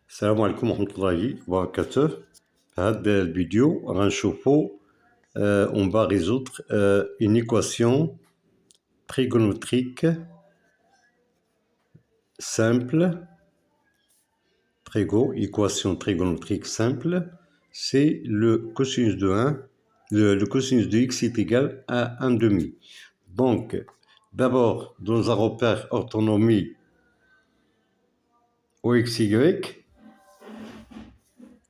السلام عليكم ورحمة الله وبركاته. في هذا الفيديو غنشوفو on va résoudre une équation trigonométrique simple. Équation trigonométrique simple, c'est le cosinus de 1, le cosinus de x est égal à 1 demi. Donc, d'abord, dans un repère orthonomie OXY,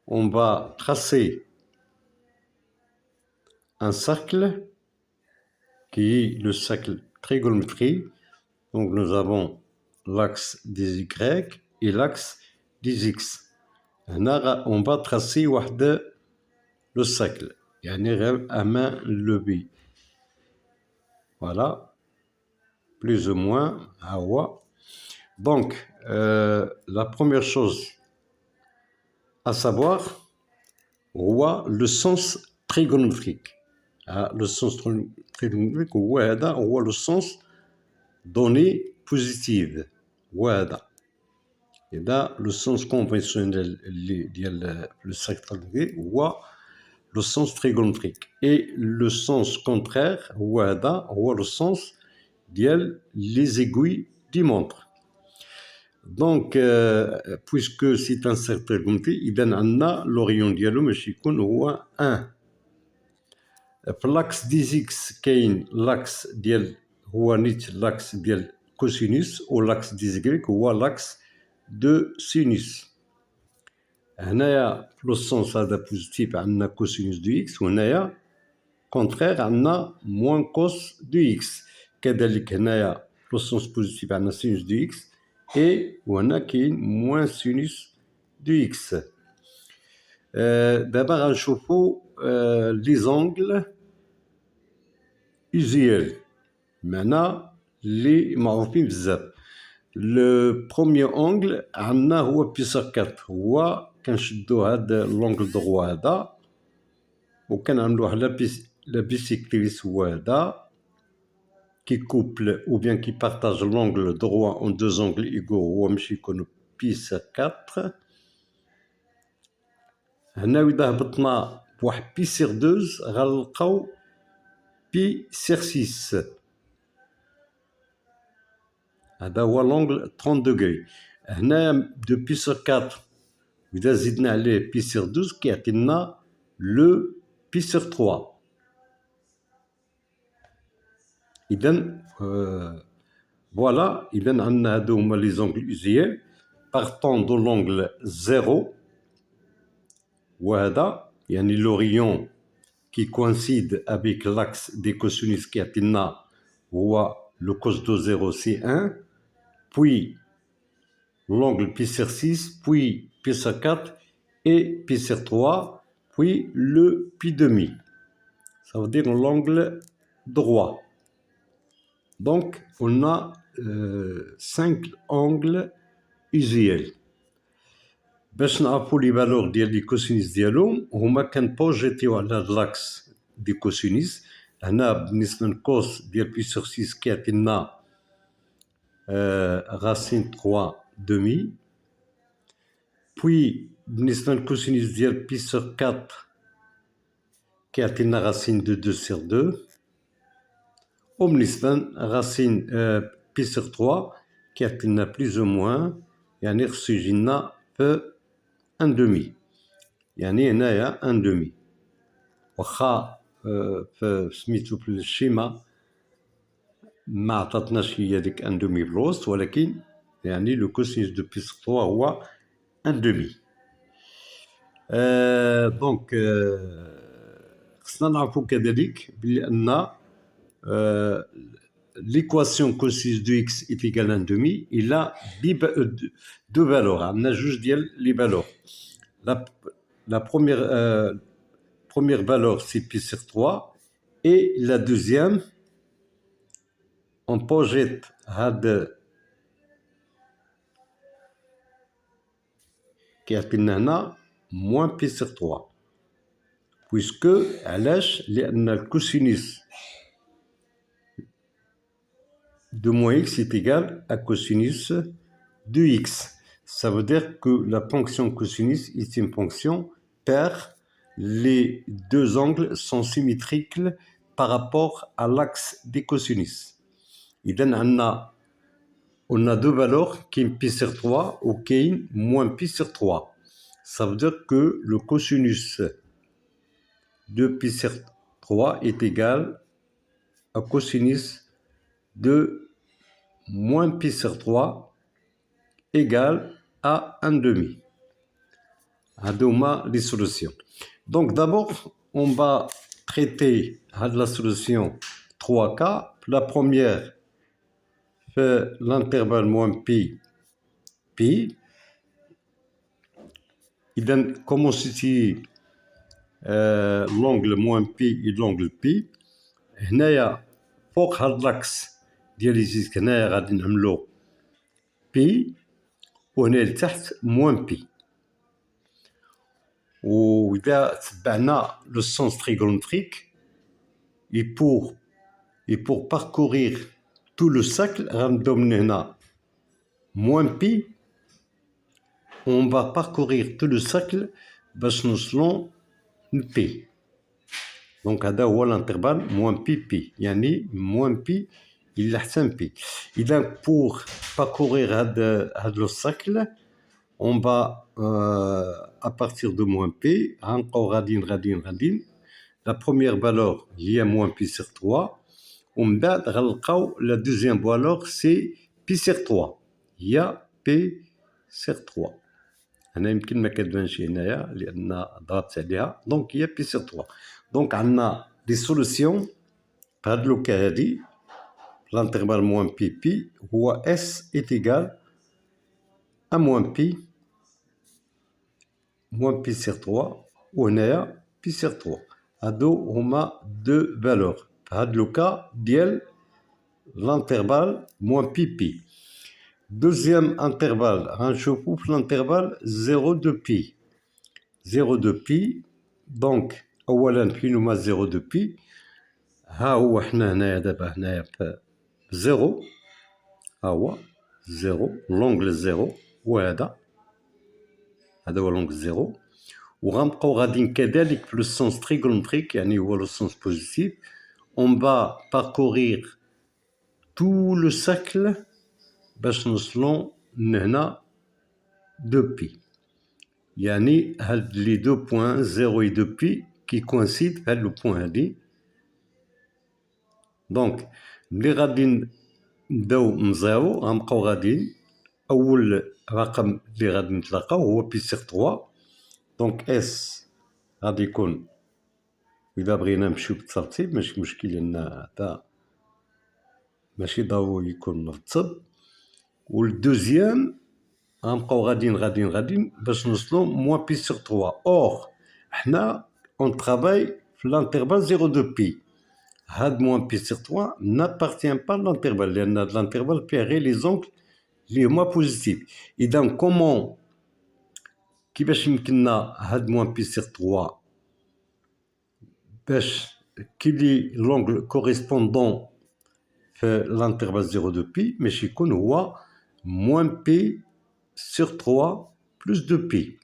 on va tracer un cercle qui est le cercle trigonométrie. Donc nous avons l'axe des Y et l'axe des X. On va tracer le cercle, يعني غير à main levée. Voilà, plus ou moins. Donc, la première chose à savoir, le sens trigonométrique. Le sens trigonométrique هو le sens donné positive. Et là, le sens conventionnel le cercle trigonométrique هو le sens trigonométrique. Et le sens contraire هو le sens les aiguilles du montre. Donc, puisque c'est un cercle trigonométrique, إذن عندنا l'orient ديالو ماشي يكون هو 1. في l'axe des X كاين l'axe ديال هو نيت l'axe ديال cosinus و l'axe des Y هو l'axe de sinus. هنايا في السونس هذا بوزيتيف عندنا cosinus de x وهنايا contraire عندنا moins cos de x. كذلك هنايا في السونس بوزيتيف عندنا sinus de x et وهنا كاين moins sinus de x. دابا غنشوفو لي زونغل usuels معنا اللي معروفين بزاف. Le premier angle عندنا هو بيسر 4. هو كنشدو هاد لونغل دغوا هذا وكنعملوه لا بيسيكتريس هو هذا كي كوبل ou bien qui partage l'angle droit en deux angles égaux هو ماشي يكون بيسر 4. هنا إذا هبطنا بواحد بيسر 2 غنلقاو بيسر 6. هذا هو لونغل 30 دوغري. هنا دو بيسر 4 إذا زدنا عليه بيسر 12 كيعطينا لو بيسر 3. إذن فوالا إذن عندنا هادو هما لي زونغل usuels partant de l'angle 0 وهذا يعني l'orient qui coïncide avec l'axe des cosinus كيعطينا هو le cos de 0 c'est 1, puis l'angle π/6, puis π/4 et π/3, puis le π'. Ça veut dire l'angle droit. Donc, on a 5 angles usuels. باش نعرفوا لي فالور ديال لي كوسينيس ديالهم هما كنبروجيتيو على لاكس دي كوسينيس. هنا بالنسبه للكوس ديال بيسر 6 كيعطينا racine 3 demi. Puis بالنسبه للكوسينيس ديال بيسر 4 كيعطينا racine de 2 sur 2. وبالنسبه racine بيسر 3 كيعطينا بلوز او موان يعني خصو يجي لنا في 1 demi. يعني هنايا 1 demi. واخا في سميتو في الشيما ما عطاتناش هي ديك 1 demi في الوسط ولكن يعني لو كوسينوس دو بيسر 3 هو 1 demi. دونك خصنا نعرفو كذلك بلي ان l'équation cosinus de x est égale à 1 demi. Il a deux valeurs. عندنا جوج ديال لي valeurs. La première valeur c'est pi sur 3 et la deuxième on projette هاد كيعطينا هنا moins pi sur 3 puisque علاش لأن الكوسينوس de moins x est égal à cosinus de x. ça veut dire que la fonction cosinus est une fonction paire. Les deux angles sont symétriques par rapport à l'axe des cosinus. إذن on a deux valeurs, qui est pi sur 3 ou qui est moins pi sur 3. Ça veut dire que le cosinus de pi sur 3 est égal à cosinus de moins pi sur 3 égal à 1 demi. Hadoma les solutions. Donc d'abord, on va traiter la solution 3K. La première fait l'intervalle moins pi, pi. إذا comment situer l'angle moins pi et l'angle pi. هنايا فوق هاد لاكس ديال ليزيسك هنايا غادي نعملو بي وهنا لتحت موان بي. وإذا تبعنا لو سونس تريغونومتريك et pour parcourir tout le cercle غنبداو من هنا موان بي. on va parcourir tout le cercle باش نوصلو لبي. دونك هذا هو الانترفال موان بي بي يعني موان بي إلا حتى بي. إذا pour parcourir هاد لو cercle on va à partir de moins p غنبقاو غاديين. La première valeur هي moins pi sur 3 ومن بعد غنلقاو la deuxième valeur c'est pi sur 3 هي p sur 3. هنا يمكن ما كتبانش هنايا لأن ضغطت عليها. دونك هي pi sur 3. دونك عندنا دي سوليسيون في هاد لوكا هادي. l'intervalle moins pi pi هو s est égal à moins pi sur 3 وهنايا pi sur 3. هادو هما deux valeurs في هاد لوكا ديال l'intervalle moins pi pi. Deuxième intervalle غنشوفو في l'intervalle 0 de pi. 0 de pi دونك أولا فين هما 0 de pi. ها هو حنا هنايا دابا هنايا في 0 ها هو 0 l'angle 0 وهذا هو l'angle 0. وغنبقاو غاديين كذلك في لو سونس تريغونومتريك يعني هو لو سونس بوزيتيف. on va parcourir tout le cercle باش نوصلو لهنا دو بي. يعني هاد لي دو بوين 0 و 2 بي كي كوانسيد في هاد لو بوين هادي. دونك ملي غادي نبداو من 0 غنبقاو غاديين. أول رقم اللي غادي نتلاقاو هو بي سيغ 3. دونك اس غادي يكون إذا بغينا نمشيو بالترتيب ماشي مشكل لأن هذا ماشي ضروري يكون مرتب. والدوزيام غنبقاو غاديين باش نوصلو موان بي سيغ 3. اور حنا اون ترافاي في لانترفال 0 دو بي. هاد موان بي سيغ 3 نابارتيان با لانترفال لأن هاد لانترفال فيه غير لي زونكل اللي هما بوزيتيف. إذا كومون كيفاش يمكننا هاد موان بي سيغ 3 باش كيلي لونغل كوريسبوندون في لانترفال 0 دو بي ماشي يكون هو موان بي سيغ 3 بلوس دو بي.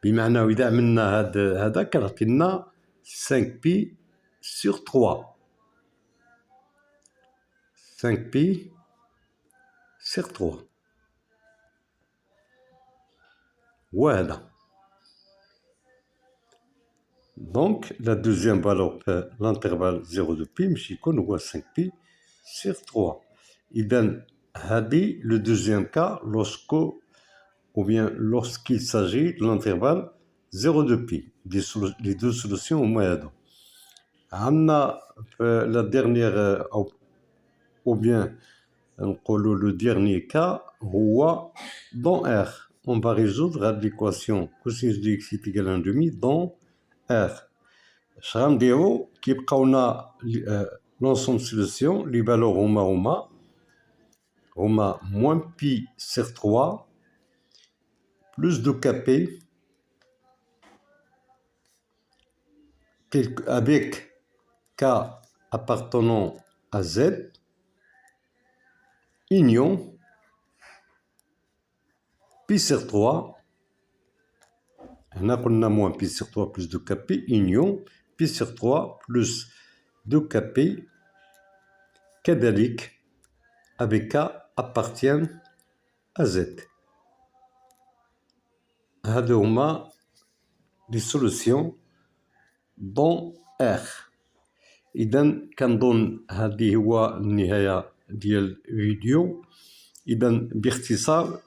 بمعنى إذا عملنا هذا كيعطينا 5 بي سيغ 3. 5 بي سيغ 3 وهذا. Donc, la deuxième valeur في l'intervalle 0 de pi مش يكون هو 5 pi sur 3. إذن هذه le deuxième cas lorsqu'il s'agit de l'intervalle 0 de pi. Les deux solutions هما هادو. عندنا la dernière ou bien نقولوا le dernier cas هو dans R. On va résoudre l'équation cosinus de x est égal à 1/2 dans R. اش غنديرو كيبقاونا لونسومبل سوليسيون لي فالور هما موان بي سيغ 3 بلوس دو كابي avec k appartenant à z union بي سيغ 3. هنا قلنا موان بي سيغ 3 بلس 2 كابي إونيون بي سيغ 3 بلس 2 كابي كذلك avec K appartiennent à Z. هادو هما لي سولوسيون دون R. إذا كنظن هذه هو النهاية ديال الفيديو. إذا باختصار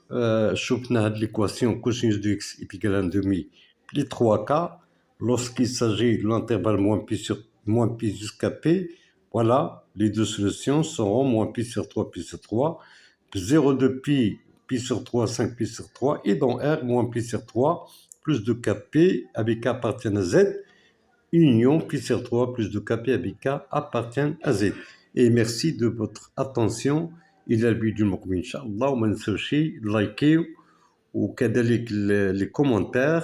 شفنا هاد ليكواسيون كوسينوس دو إكس إيكال ان دومي بلي 3 كا lorsqu'il s'agit de l'intervalle moins pi jusqu'à p. Voilà, les deux solutions seront moins pi sur 3 pi sur 3, 0,2 pi sur 3, 5 pi sur 3, et dans R, moins pi sur 3, plus de kp avec K appartient à Z, union pi sur 3 plus de kp avec K appartient à Z. Et merci de votre attention. إلى الفيديو المقبل إن شاء الله. وما ننسوش لايكيو وكذلك لي كومونتير.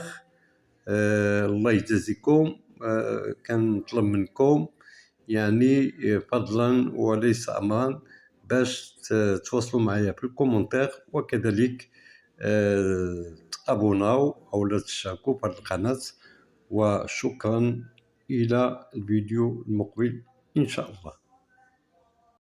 الله يجازيكم. كنطلب منكم يعني فضلا وليس امرا باش تواصلوا معايا في الكومونتير، وكذلك تابوناو او تشاركوا في هذه القناه. وشكرا الى الفيديو المقبل ان شاء الله.